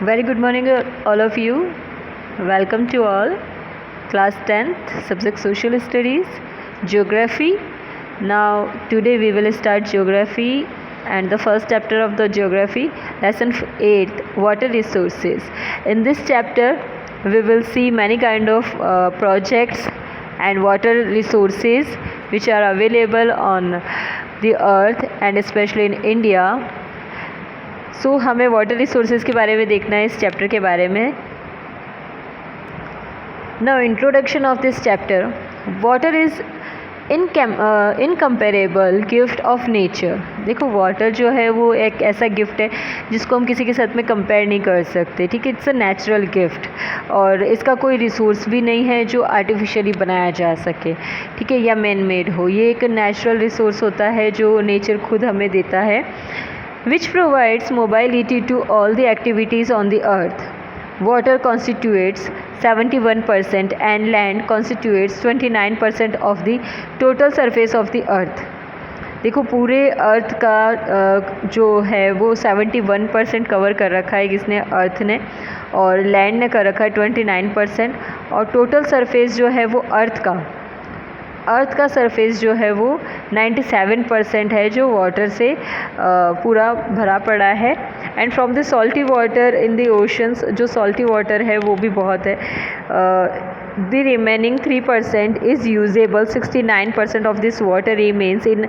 Very good morning, all of you. Welcome to all. Class 10th, subject Social Studies, Geography. Now, today we will start Geography and the first chapter of the Geography, lesson 8, Water Resources. In this chapter, we will see many kind of projects and water resources which are available on the earth and especially in India. सो हमें water resources के बारे में देखना है इस chapter के बारे में. Now introduction of this chapter. Water is incomparable gift of nature. देखो, वाटर जो है वो एक ऐसा गिफ्ट है जिसको हम किसी के साथ में कंपेयर नहीं कर सकते. ठीक है, इट्स अ नेचुरल गिफ्ट और इसका कोई रिसोर्स भी नहीं है जो आर्टिफिशियली बनाया जा सके. ठीक है, या मैन मेड हो. ये एक नेचुरल रिसोर्स होता है जो नेचर खुद हमें देता है, which provides mobility to all the activities on the earth. Water constitutes 71% and land constitutes 29% of the total surface of the earth. देखो, पूरे अर्थ का जो है वो 71% कवर कर रखा है किसने? अर्थ ने. और लैंड ने कर रखा है 29%. और टोटल सरफेस जो है वो अर्थ का सरफेस जो है वो 97% है जो वाटर से पूरा भरा पड़ा है. And from the salty water in the oceans, जो सॉल्टी वाटर है वो भी बहुत है. The remaining 3% is usable. 69% of this water remains in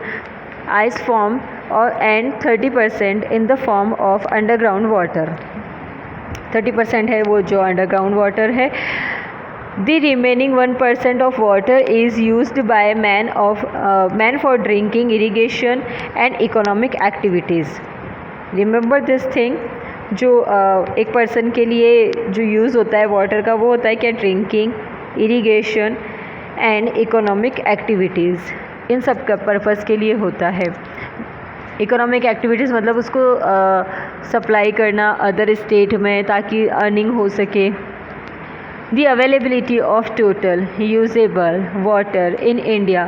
ice form और and 30% in the form of underground water. 30% है वो जो अंडरग्राउंड वाटर है. The remaining 1% of water is used by man for drinking, irrigation and economic activities. Remember this thing. जो एक person के लिए जो यूज़ होता है वाटर का वो होता है क्या? Drinking, irrigation and economic activities. इन सब का पर्पज़ के लिए होता है. इकोनॉमिक एक्टिविटीज़ मतलब उसको सप्लाई करना अदर स्टेट में ताकि अर्निंग हो सके. The availability of total usable water in India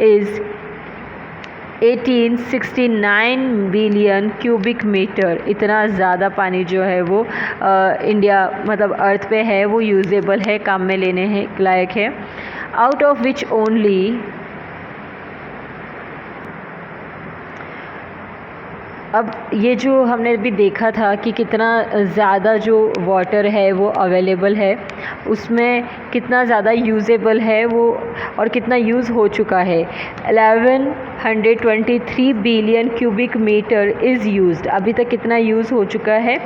is 1869 billion cubic metre. इतना ज़्यादा पानी जो है वो इंडिया मतलब अर्थ पे है वो यूजेबल है, काम में लेने हैं लायक है. आउट ऑफ विच ओनली अब ये जो हमने अभी देखा था कि कितना ज़्यादा जो वाटर है वो अवेलेबल है, उसमें कितना ज़्यादा यूजेबल है वो और कितना यूज़ हो चुका है. 1123 billion cubic metre is used. अभी तक कितना यूज़ हो चुका है?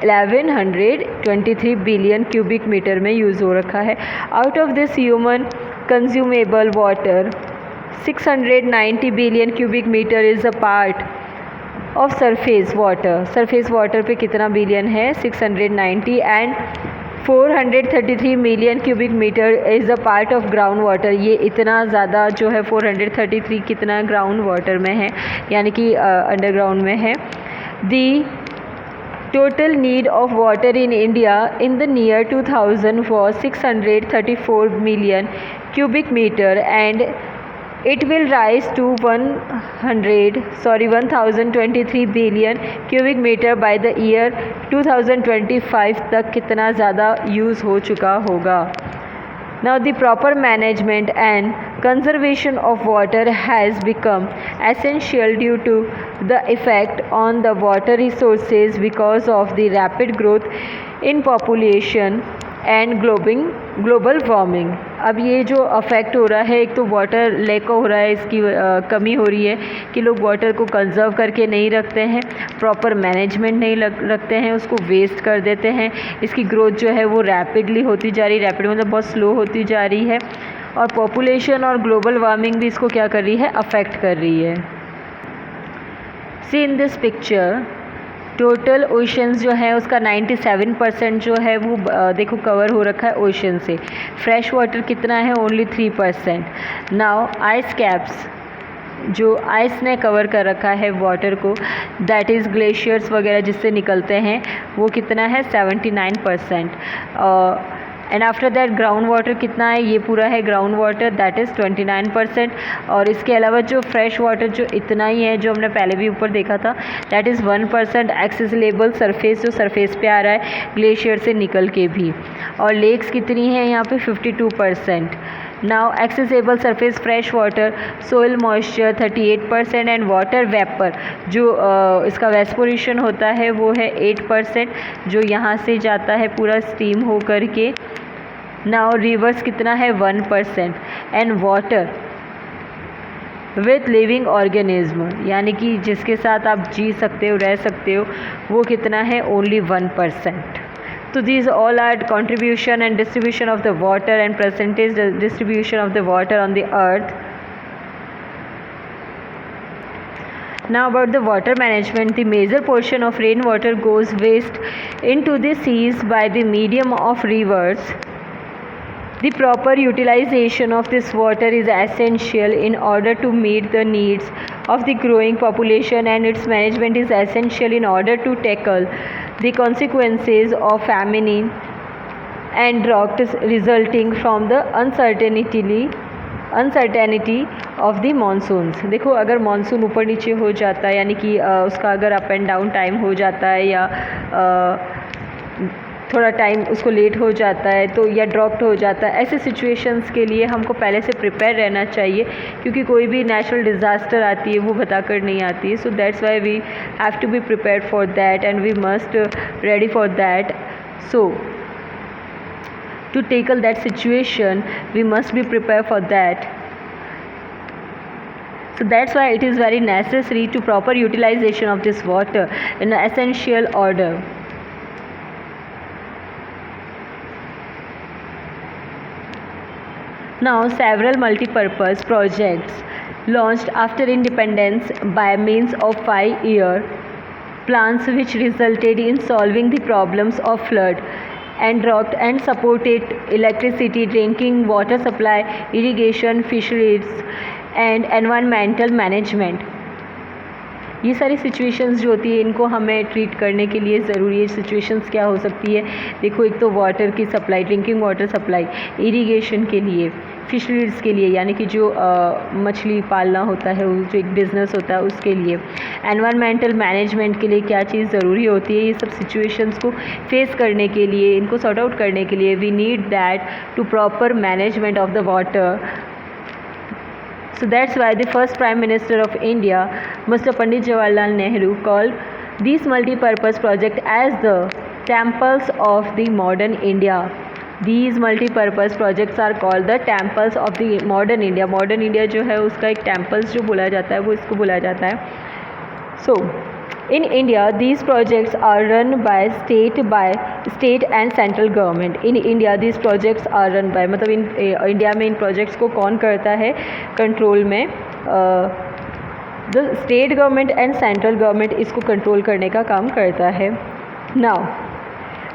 1123 बिलियन क्यूबिक मीटर में यूज़ हो रखा है. Out of this human consumable water 690 billion cubic metre is a part of surface water. Surface water पे कितना बिलियन है? 690. And 433 million cubic metre is a part of ground water. ये इतना ज़्यादा जो है 433 कितना ग्राउंड वाटर में है, यानी कि अंडरग्राउंड में है. The total need of water in India in the near 2000 was 634 million cubic metre and it will rise to 1023 billion cubic metre by the year 2025 तक कितना ज़्यादा यूज़ हो चुका होगा. Now the proper management and conservation of water has become essential due to the effect on the water resources because of the rapid growth in population and global warming. अब ये जो affect हो रहा है, एक तो वाटर लेक हो रहा है, इसकी कमी हो रही है कि लोग वाटर को कंजर्व करके नहीं रखते हैं, प्रॉपर मैनेजमेंट नहीं रखते हैं, उसको वेस्ट कर देते हैं. इसकी ग्रोथ जो है वो रैपिडली होती जा रही, रैपिड मतलब बहुत स्लो होती जा रही है. और पॉपुलेशन और ग्लोबल वार्मिंग भी इसको क्या कर रही है? अफेक्ट कर रही है. See in this picture total oceans जो है उसका 97% जो है वो देखो कवर हो रखा है ओशन से. फ्रेश वाटर कितना है? ओनली 3%. नाउ आइस कैप्स, जो आइस ने कवर कर रखा है वाटर को, दैट इज़ ग्लेशियर्स वगैरह जिससे निकलते हैं, वो कितना है? 79%. And after that ground water कितना है, ये पूरा है ग्राउंड वाटर, दैट इज़ 29%। और इसके अलावा जो फ्रेश वाटर जो इतना ही है, जो हमने पहले भी ऊपर देखा था, दैट इज़ 1% एक्सेसिबल सरफेस, जो सरफेस पे आ रहा है ग्लेशियर से निकल के भी। और लेक्स कितनी है यहाँ पे 52%। Now accessible surface fresh water, soil moisture 38% and water vapour जो इसका वेस्पोरेशन होता है वो है 8%, जो यहाँ से जाता है पूरा स्टीम हो करके। नाउ रिवर्स कितना है 1% and water with living organism, यानी कि जिसके साथ आप जी सकते हो, रह सकते हो, वो कितना है only 1%। So these all are contribution and distribution of the water and percentage distribution of the water on the earth. Now about the water management, the major portion of rainwater goes waste into the seas by the medium of rivers. The proper utilization of this water is essential in order to meet the needs of the growing population, and its management is essential in order to tackle the consequences of famine and drought resulting from the uncertainty of the monsoons. देखो अगर monsoon ऊपर नीचे हो जाता है, यानी कि उसका अगर अप एंड डाउन टाइम हो जाता है, या थोड़ा टाइम उसको लेट हो जाता है, तो या ड्रॉप्ड हो जाता है, ऐसे सिचुएशंस के लिए हमको पहले से प्रिपेयर रहना चाहिए, क्योंकि कोई भी नेचुरल डिज़ास्टर आती है वो बताकर नहीं आती है। So that's why we have to be prepared for that and we must ready for that. So to tackle that situation we must be prepared for that. So that's why it is very necessary to proper utilization of this water in an essential order. Now several multi-purpose projects launched after independence by means of 5-year plans which resulted in solving the problems of flood and drought and supported electricity, drinking water supply, irrigation, fisheries and environmental management. ये सारी situations जो होती है इनको हमें treat करने के लिए ज़रूरी है। सिचुएशंस क्या हो सकती है, देखो एक तो वाटर की supply, drinking water supply, irrigation के लिए, फिशरीज़ के लिए यानी कि जो मछली पालना होता है, जो एक बिज़नेस होता है उसके लिए, एनवायरमेंटल मैनेजमेंट के लिए क्या चीज़ ज़रूरी होती है। ये सब सिचुएशंस को फेस करने के लिए, इनको सॉर्ट आउट करने के लिए we need that to proper management of the water. So that's why the first Prime Minister of India, Mr. Pandit Jawaharlal Nehru, called these multi-purpose projects as the temples of the modern India. These multi-purpose projects are called the temples of the modern India. Modern India जो है उसका एक temples जो बोला जाता है वो इसको बोला जाता है. So in India these projects are run by state and central government. In India these projects are run by, मतलब इन इंडिया में इन प्रोजेक्ट्स को कौन करता है कंट्रोल में, the state government and central government इसको कंट्रोल करने का काम करता है. Now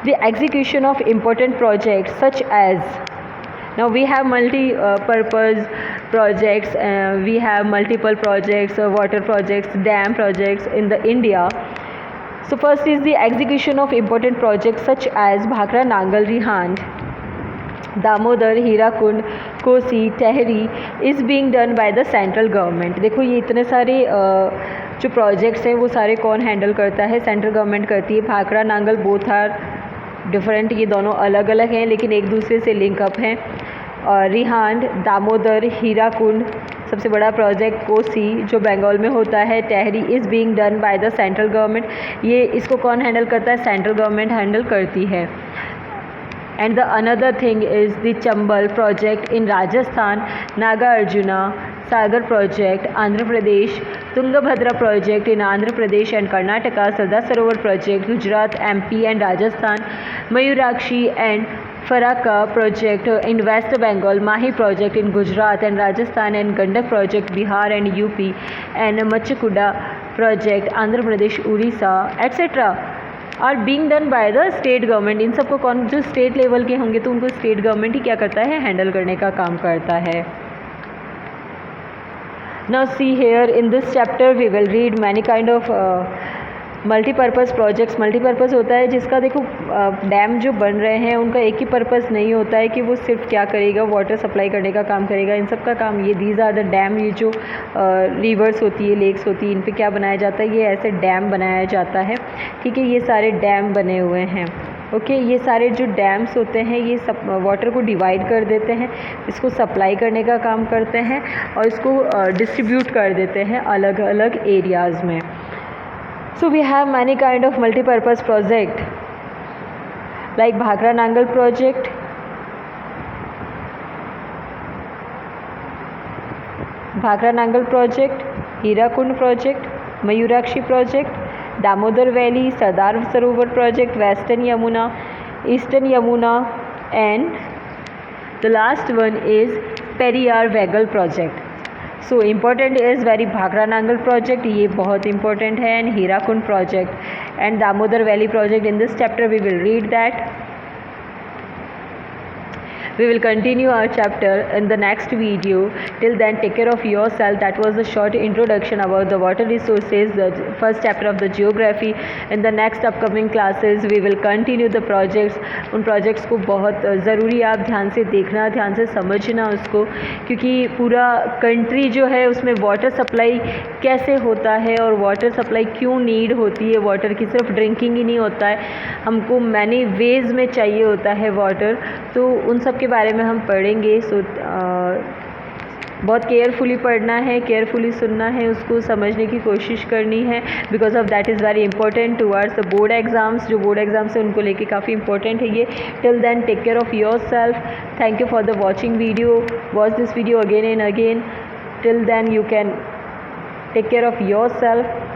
the execution of important projects such as, now we have multi-purpose projects, we have multiple projects, water projects, dam projects in the India. So first is the execution of important projects such as Bhakra Nangal Rihand, Damodar, Hirakund, Kosi, Tehri is being done by the central government. देखो ये इतने सारे जो projects हैं वो सारे कौन handle करता है, सेंट्रल गवर्नमेंट करती है. Bhakra Nangal both are different, ये दोनों अलग अलग हैं लेकिन एक दूसरे से लिंकअप हैं. और रिहांड, दामोदर, हीराकुंड सबसे बड़ा प्रोजेक्ट, कोसी जो बंगाल में होता है, Tehri is being done by the central government. ये इसको कौन हैंडल करता है, सेंट्रल गवर्नमेंट हैंडल करती है. And the another thing is the Chambal project in Rajasthan, Nagarjuna Sagar project Andhra Pradesh, Tungabhadra project in Andhra Pradesh and Karnataka, Sardar Sarovar project Gujarat, MP and Rajasthan, Mayurakshi and Farakka project in West Bengal, Mahi project in Gujarat and Rajasthan and Gandak project Bihar and UP and Machkund project Andhra Pradesh, Orissa etcetera are being done by the state government. इन सबको कौन, जो state level के होंगे तो उनको state government ही क्या करता है, हैंडल करने का काम करता है. Now see here in this chapter we will read multipurpose projects, multipurpose होता है जिसका देखो डैम जो बन रहे हैं उनका एक ही पर्पज़ नहीं होता है कि वो सिर्फ क्या करेगा, वाटर सप्लाई करने का काम करेगा। इन सब का काम ये दीज आर द डैम, ये जो रिवर्स होती है, लेक्स होती है, इन पे क्या बनाया जाता है, ये ऐसे डैम बनाया जाता है। ठीक है, ये सारे डैम बने हुए हैं। ओके, ये सारे जो डैम्स होते हैं ये सब वाटर को डिवाइड कर देते हैं, इसको सप्लाई करने का काम करते हैं और इसको डिस्ट्रीब्यूट कर देते हैं अलग अलग एरियाज़ में। So we have many kind of multipurpose project like Bhakra Nangal project, Bhakra Nangal project, Hirakud project, Mayurakshi project, Damodar valley, Sardar Sarovar project, western Yamuna, eastern Yamuna, and the last one is Periyar Vaigai project. So important is very Bhakra Nangal project, ये बहुत इंपॉर्टेंट है, and Hirakud project and Damodar valley project. In this chapter we will read that. We will continue our chapter in the next video. Till then, take care of yourself. That was a short introduction about the water resources, the first chapter of the geography. In the next upcoming classes, we will continue the projects. उन projects को बहुत ज़रूरी आप ध्यान से देखना, ध्यान से समझना उसको, क्योंकि पूरा country जो है उसमें water supply कैसे होता है और water supply क्यों need होती है। water की सिर्फ drinking ही नहीं होता है, हमको many ways में चाहिए होता है water, तो उन सब के बारे में हम पढ़ेंगे। सो बहुत केयरफुली पढ़ना है, केयरफुली सुनना है, उसको समझने की कोशिश करनी है, because of that is very important towards the board exams. जो बोर्ड एग्ज़ाम्स है उनको लेके काफ़ी इंपॉर्टेंट है ये। Till then, take care of yourself. Thank you for the watching video. Watch this video again and again. Till then, you can take care of your self.